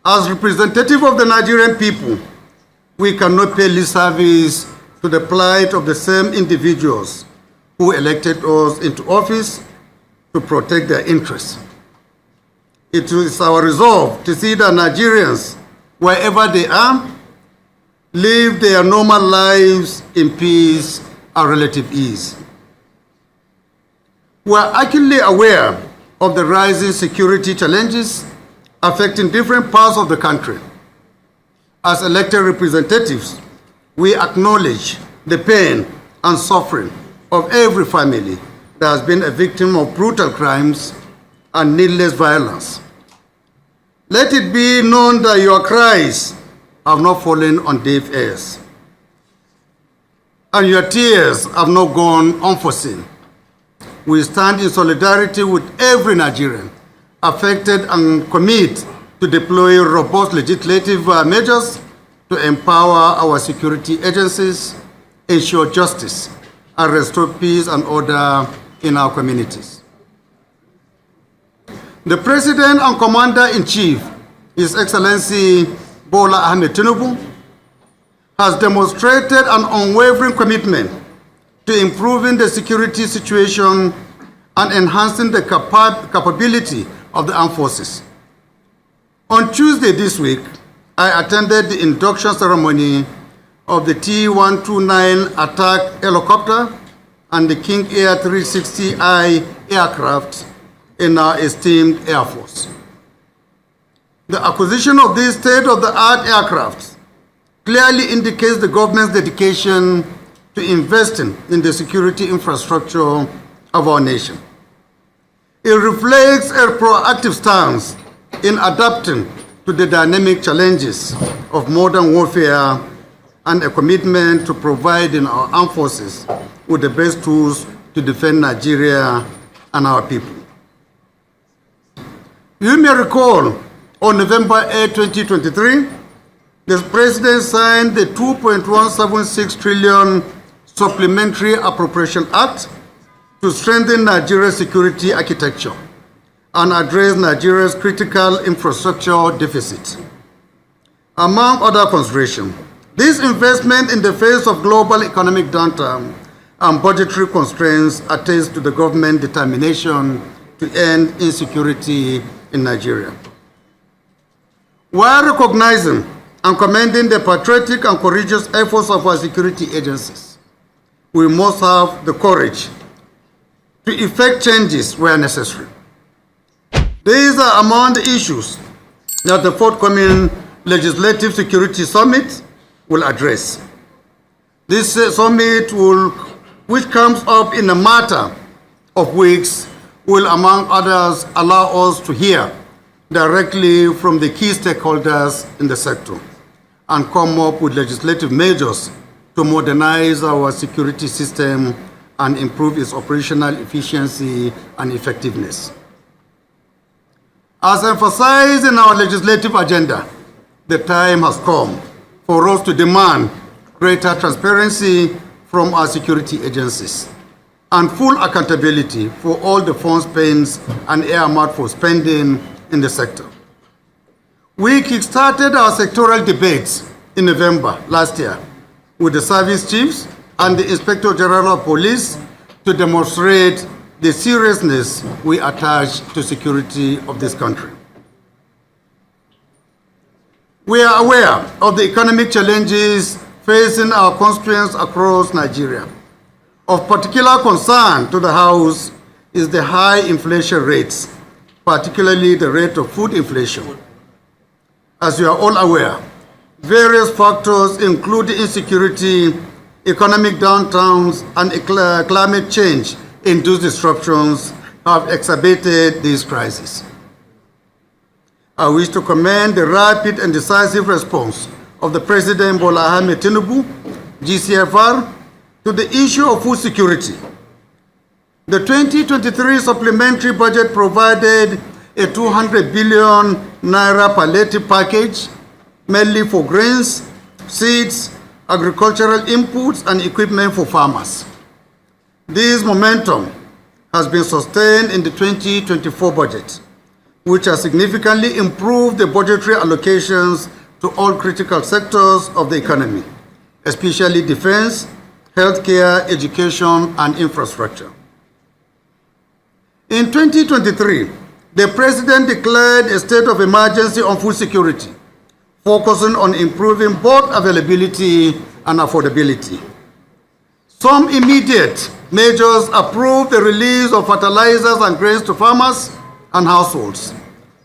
As representative of the Nigerian people, we cannot pay lip service to the plight of the same individuals who elected us into office to protect their interests. It is our resolve to see that Nigerians, wherever they are, live their normal lives in peace and relative ease. We are acutely aware of the rising security challenges affecting different parts of the country. As elected representatives, we acknowledge the pain and suffering of every family that has been a victim of brutal crimes and needless violence. Let it be known that your cries have not fallen on deaf ears, and your tears have not gone unforeseen. We stand in solidarity with every Nigerian affected and commit to deploy robust legislative measures to empower our security agencies, ensure justice, and restore peace and order in our communities. The President and Commander-in-Chief, His Excellency Bola Ahmed Tinubu, has demonstrated an unwavering commitment to improving the security situation and enhancing the capability of the armed forces. On Tuesday this week, I attended the induction ceremony of the T-129 attack helicopter and the King Air 360I aircraft in our esteemed Air Force. The acquisition of these state-of-the-art aircraft clearly indicates the government's dedication to investing in the security infrastructure of our nation. It reflects a proactive stance in adapting to the dynamic challenges of modern warfare and a commitment to providing our armed forces with the best tools to defend Nigeria and our people. You may recall, on November 8, 2023, the President signed the 2.176 trillion Supplementary Appropriation Act to strengthen Nigeria's security architecture and address Nigeria's critical infrastructure deficit. Among other considerations, this investment in the face of global economic downturn and budgetary constraints attests to the government's determination to end insecurity in Nigeria. While recognizing and commending the patriotic and courageous efforts of our security agencies, we must have the courage to effect changes where necessary. These are among the issues that the forthcoming Legislative Security Summit will address. This summit, which comes up in a matter of weeks, will, among others, allow us to hear directly from the key stakeholders in the sector and come up with legislative measures to modernize our security system and improve its operational efficiency and effectiveness. As emphasized in our legislative agenda, the time has come for us to demand greater transparency from our security agencies and full accountability for all the funds spent and earmarked for spending in the sector. We kickstarted our sectoral debates in November last year with the service chiefs and the Inspector General of Police to demonstrate the seriousness we attach to security of this country. We are aware of the economic challenges facing our constituents across Nigeria. Of particular concern to the House is the high inflation rates, particularly the rate of food inflation. As you are all aware, various factors including insecurity, economic downturns, and climate change-induced disruptions have exacerbated this crisis. I wish to commend the rapid and decisive response of the President Bola Ahmed Tinubu, GCFR, to the issue of food security. The 2023 supplementary budget provided a 200 billion naira palliative package, mainly for grains, seeds, agricultural inputs, and equipment for farmers. This momentum has been sustained in the 2024 budget, which has significantly improved the budgetary allocations to all critical sectors of the economy, especially defense, healthcare, education, and infrastructure. In 2023, the President declared a state of emergency on food security, focusing on improving both availability and affordability. Some immediate measures approved the release of fertilizers and grains to farmers and households,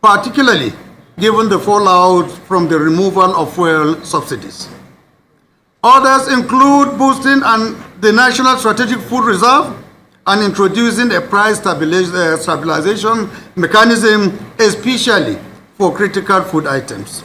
particularly given the fallout from the removal of fuel subsidies. Others include boosting the National Strategic Food Reserve and introducing a price stabilization mechanism, especially for critical food items.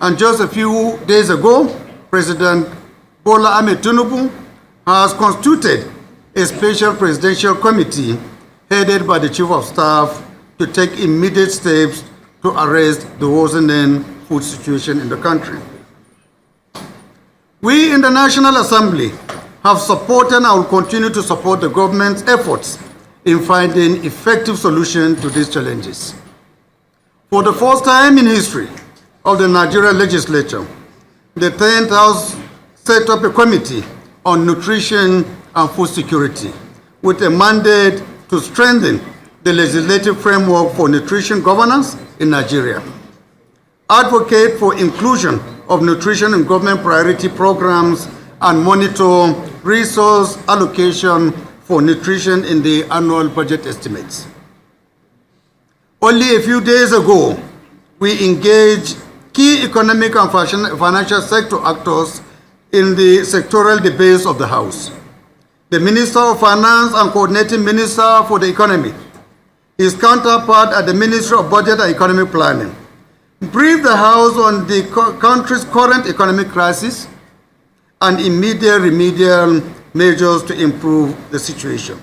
And just a few days ago, President Bola Ahmed Tinubu has constituted a special presidential committee headed by the Chief of Staff to take immediate steps to arrest the worsening food situation in the country. We in the National Assembly have supported and will continue to support the government's efforts in finding effective solutions to these challenges. For the first time in history of the Nigerian legislature, the 10th House set up a committee on nutrition and food security with a mandate to strengthen the legislative framework for nutrition governance in Nigeria, advocate for inclusion of nutrition in government priority programs, and monitor resource allocation for nutrition in the annual budget estimates. Only a few days ago, we engaged key economic and financial sector actors in the sectoral debates of the House. The Minister of Finance and Coordinating Minister for the Economy, his counterpart at the Ministry of Budget and Economic Planning, briefed the House on the country's current economic crisis and immediate remedial measures to improve the situation.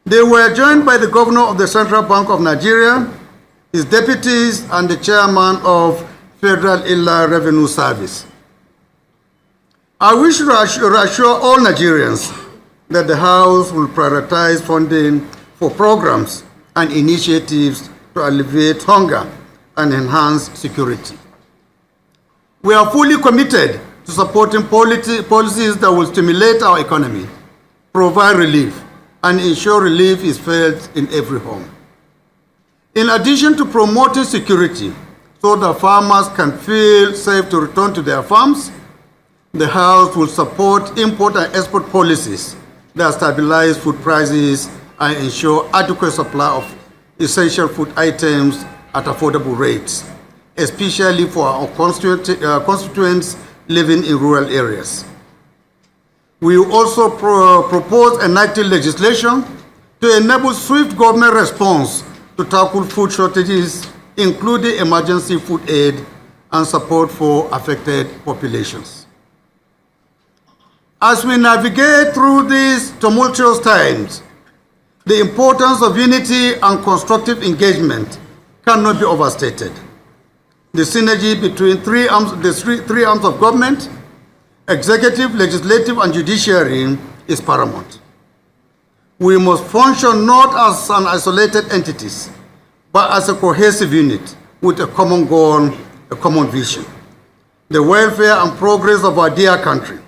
They were joined by the Governor of the Central Bank of Nigeria, his deputies, and the Chairman of Federal Inland Revenue Service. I wish to reassure all Nigerians that the House will prioritize funding for programs and initiatives to alleviate hunger and enhance security. We are fully committed to supporting policies that will stimulate our economy, provide relief, and ensure relief is felt in every home. In addition to promoting security so that farmers can feel safe to return to their farms, the House will support import and export policies that stabilize food prices and ensure adequate supply of essential food items at affordable rates, especially for our constituents living in rural areas. We will also propose enacting legislation to enable swift government response to tackle food shortages, including emergency food aid and support for affected populations. As we navigate through these tumultuous times, the importance of unity and constructive engagement cannot be overstated. The synergy between the three arms of government, executive, legislative, and judiciary, is paramount. We must function not as an isolated entities, but as a cohesive unit with a common goal, a common vision: the welfare and progress of our dear country.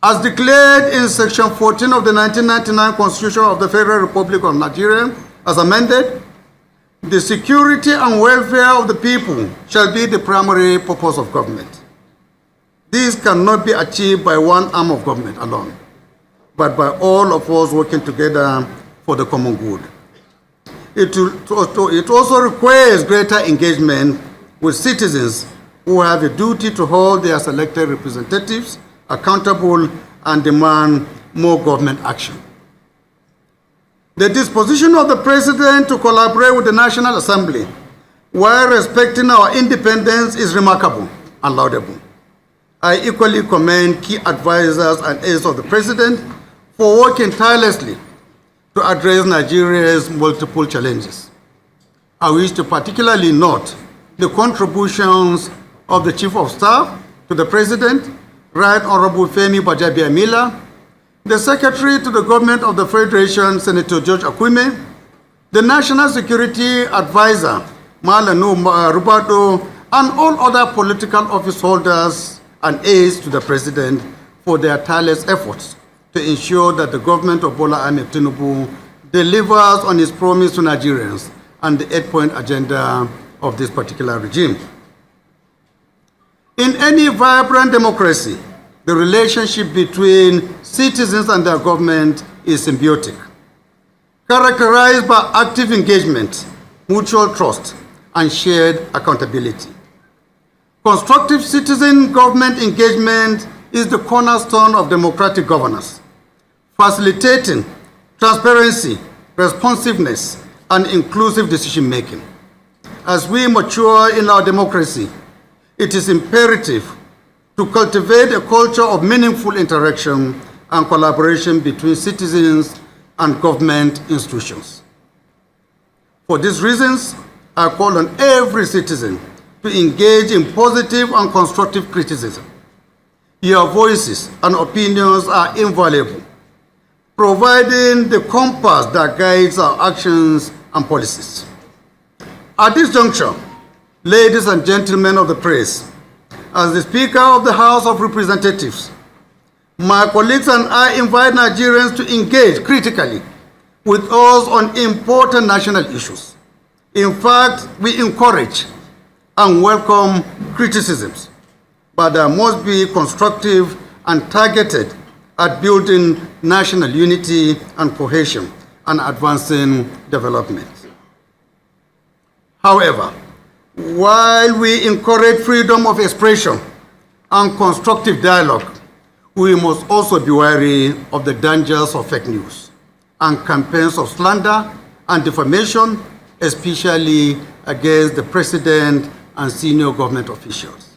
As declared in Section 14 of the 1999 Constitution of the Federal Republic of Nigeria, as amended, the security and welfare of the people shall be the primary purpose of government. This cannot be achieved by one arm of government alone, but by all of us working together for the common good. It also requires greater engagement with citizens who have a duty to hold their selected representatives accountable and demand more government action. The disposition of the President to collaborate with the National Assembly while respecting our independence is remarkable and laudable. I equally commend key advisors and aides of the President for working tirelessly to address Nigeria's multiple challenges. I wish to particularly note the contributions of the Chief of Staff to the President, Right Honorable Femi Bajabiamila, the Secretary to the Government of the Federation, Senator George Akume, the National Security Advisor, Malanu Rubato, and all other political office holders and aides to the President for their tireless efforts to ensure that the government of Bola Ahmed Tinubu delivers on its promise to Nigerians and the 8-point agenda of this particular regime. In any vibrant democracy, the relationship between citizens and their government is symbiotic, characterized by active engagement, mutual trust, and shared accountability. Constructive citizen-government engagement is the cornerstone of democratic governance, facilitating transparency, responsiveness, and inclusive decision-making. As we mature in our democracy, it is imperative to cultivate a culture of meaningful interaction and collaboration between citizens and government institutions. For these reasons, I call on every citizen to engage in positive and constructive criticism. Your voices and opinions are invaluable, providing the compass that guides our actions and policies. At this juncture, ladies and gentlemen of the press, as the Speaker of the House of Representatives, my colleagues and I invite Nigerians to engage critically with us on important national issues. In fact, we encourage and welcome criticisms, but there must be constructive and targeted at building national unity and cohesion and advancing development. However, while we encourage freedom of expression and constructive dialogue, we must also be wary of the dangers of fake news and campaigns of slander and defamation, especially against the President and senior government officials.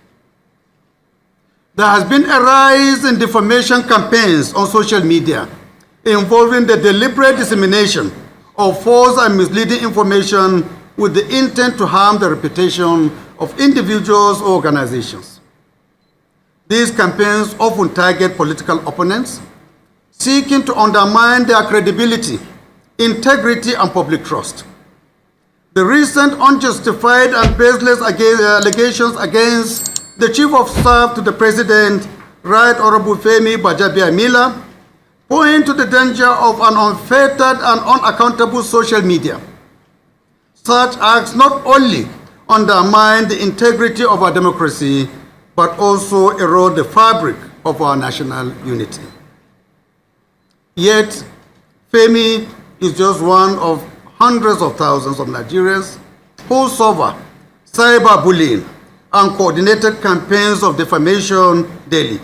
There has been a rise in defamation campaigns on social media involving the deliberate dissemination of false and misleading information with the intent to harm the reputation of individuals or organizations. These campaigns often target political opponents, seeking to undermine their credibility, integrity, and public trust. The recent unjustified and baseless allegations against the Chief of Staff to the President, Right Honorable Femi Gbajabiamila, point to the danger of an unfettered and unaccountable social media. Such acts not only undermine the integrity of our democracy, but also erode the fabric of our national unity. Yet, Femi is just one of hundreds of thousands of Nigerians who suffer cyberbullying and coordinated campaigns of defamation daily.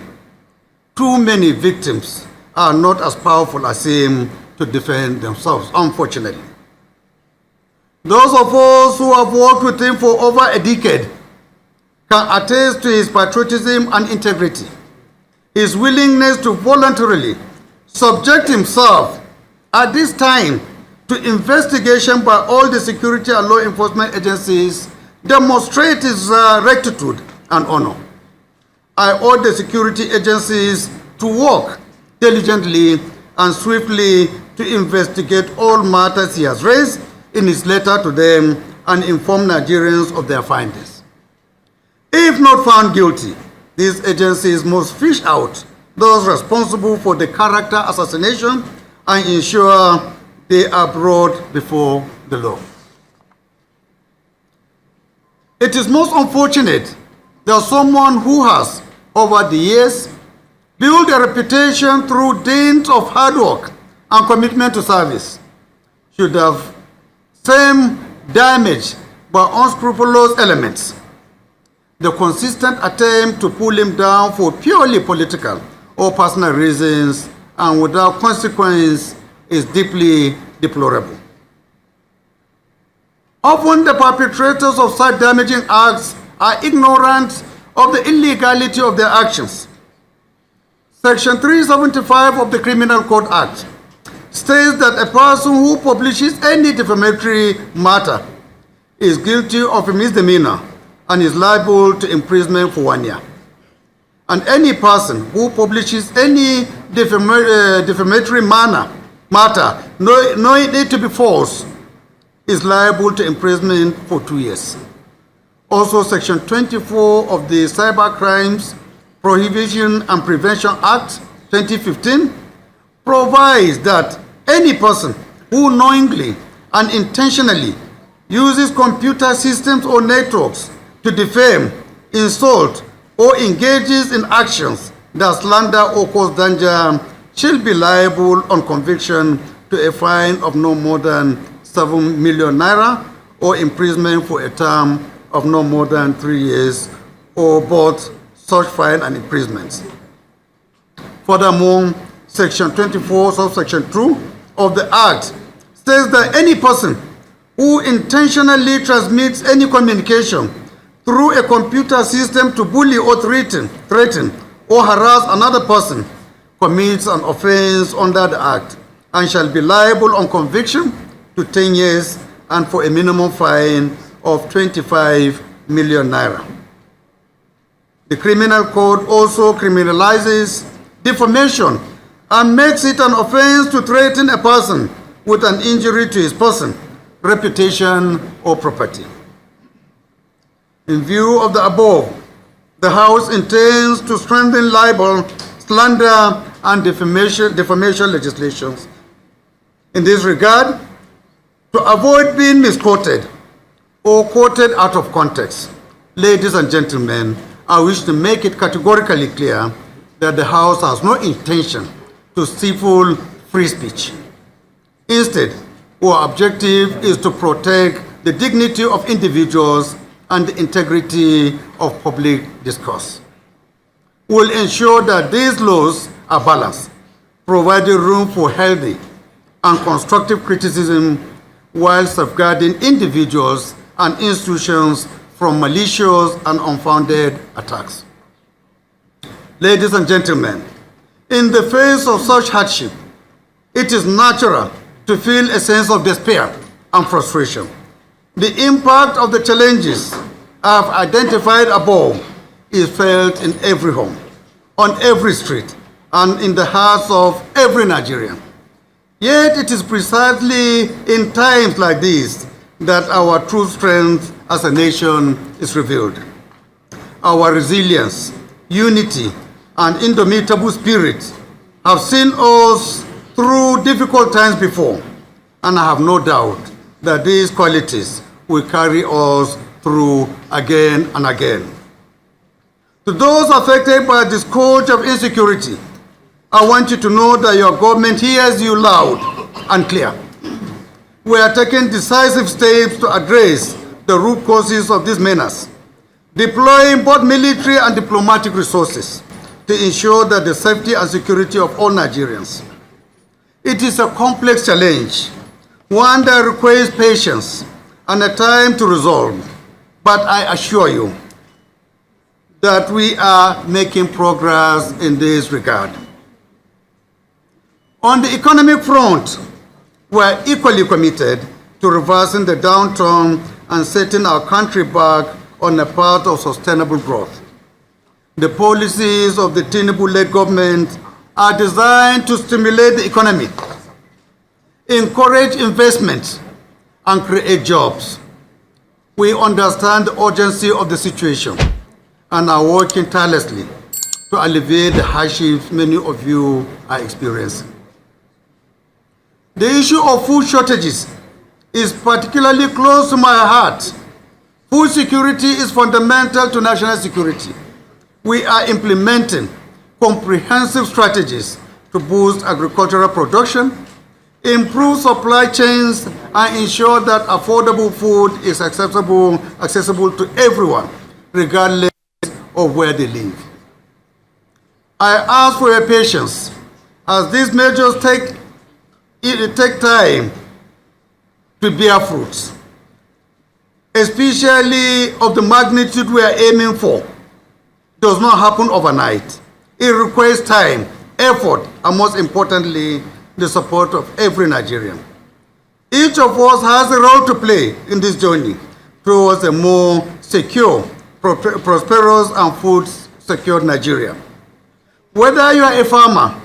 Too many victims are not as powerful as him to defend themselves, unfortunately. Those of us who have worked with him for over a decade can attest to his patriotism and integrity, his willingness to voluntarily subject himself at this time to investigation by all the security and law enforcement agencies demonstrate his rectitude and honor. I urge the security agencies to work diligently and swiftly to investigate all matters he has raised in his letter to them and inform Nigerians of their findings. If not found guilty, these agencies must fish out those responsible for the character assassination and ensure they are brought before the law. It is most unfortunate that someone who has, over the years, built a reputation through dint of hard work and commitment to service should have same damage by unscrupulous elements. The consistent attempt to pull him down for purely political or personal reasons and without consequence is deeply deplorable. Often the perpetrators of such damaging acts are ignorant of the illegality of their actions. Section 375 of the Criminal Code Act states that a person who publishes any defamatory matter is guilty of a misdemeanor and is liable to imprisonment for 1 year. And any person who publishes any defamatory matter, knowing it to be false, is liable to imprisonment for 2 years. Also, Section 24 of the Cyber Crimes Prohibition and Prevention Act 2015 provides that any person who knowingly and intentionally uses computer systems or networks to defame, insult, or engages in actions that slander or cause danger shall be liable on conviction to a fine of no more than 7 million naira or imprisonment for a term of no more than 3 years, or both such fine and imprisonment. Furthermore, Section 24, subsection 2 of the Act states that any person who intentionally transmits any communication through a computer system to bully or threaten or harass another person commits an offense under the Act and shall be liable on conviction to 10 years and for a minimum fine of 25 million naira. The Criminal Code also criminalizes defamation and makes it an offense to threaten a person with an injury to his person, reputation, or property. In view of the above, the House intends to strengthen libel, slander, and defamation legislations. In this regard, to avoid being misquoted or quoted out of context, ladies and gentlemen, I wish to make it categorically clear that the House has no intention to stifle free speech. Instead, our objective is to protect the dignity of individuals and the integrity of public discourse. We will ensure that these laws are balanced, providing room for healthy and constructive criticism while safeguarding individuals and institutions from malicious and unfounded attacks. Ladies and gentlemen, in the face of such hardship, it is natural to feel a sense of despair and frustration. The impact of the challenges I've identified above is felt in every home, on every street, and in the hearts of every Nigerian. Yet it is precisely in times like these that our true strength as a nation is revealed. Our resilience, unity, and indomitable spirit have seen us through difficult times before, and I have no doubt that these qualities will carry us through again and again. To those affected by the scourge of insecurity, I want you to know that your government hears you loud and clear. We are taking decisive steps to address the root causes of this menace, deploying both military and diplomatic resources to ensure that the safety and security of all Nigerians. It is a complex challenge, one that requires patience and a time to resolve, but I assure you that we are making progress in this regard. On the economic front, we are equally committed to reversing the downturn and setting our country back on a path of sustainable growth. The policies of the Tinubu-led government are designed to stimulate the economy, encourage investment, and create jobs. We understand the urgency of the situation and are working tirelessly to alleviate the hardships many of you are experiencing. The issue of food shortages is particularly close to my heart. Food security is fundamental to national security. We are implementing comprehensive strategies to boost agricultural production, improve supply chains, and ensure that affordable food is accessible to everyone, regardless of where they live. I ask for your patience as these measures take time to bear fruits, especially of the magnitude we are aiming for. Does not happen overnight. It requires time, effort, and most importantly, the support of every Nigerian. Each of us has a role to play in this journey towards a more secure, prosperous, and food-secure Nigeria. Whether you are a farmer,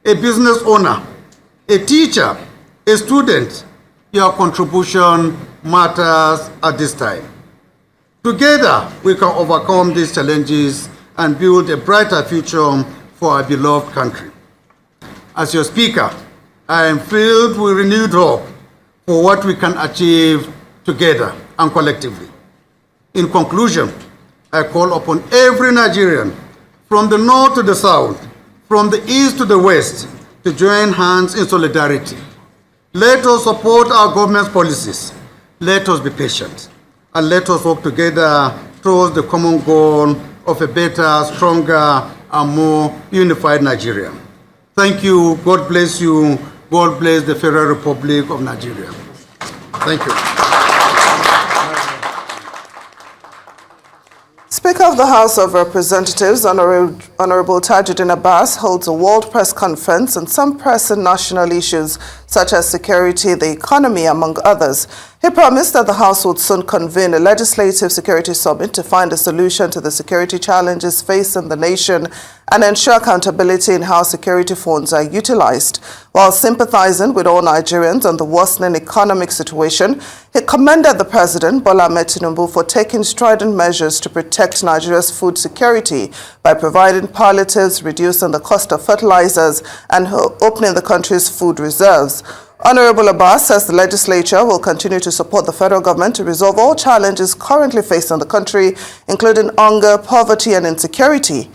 a business owner, a teacher, a student, Your contribution matters at this time. Together, we can overcome these challenges and build a brighter future for our beloved country. As your Speaker, I am filled with renewed hope for what we can achieve together and collectively. In conclusion, I call upon every Nigerian, from the north to the south, from the east to the west, to join hands in solidarity. Let us support our government's policies. Let us be patient. And let us work together towards the common goal of a better, stronger, and more unified Nigeria. Thank you. God bless you. God bless the Federal Republic of Nigeria. Thank you. Speaker of the House of Representatives, Honorable Tajuddin Abbas, holds a world press conference on some pressing national issues such as security, the economy, among others. He promised that the House would soon convene a legislative security summit to find a solution to the security challenges facing the nation and ensure accountability in how security funds are utilized. While sympathizing with all Nigerians on the worsening economic situation, he commended the President, Bola Ahmed Tinubu, for taking strident measures to protect Nigeria's food security by providing palliatives, reducing the cost of fertilizers, and opening the country's food reserves. Honorable Abbas says the legislature will continue to support the federal government to resolve all challenges currently facing the country, including hunger, poverty, and insecurity.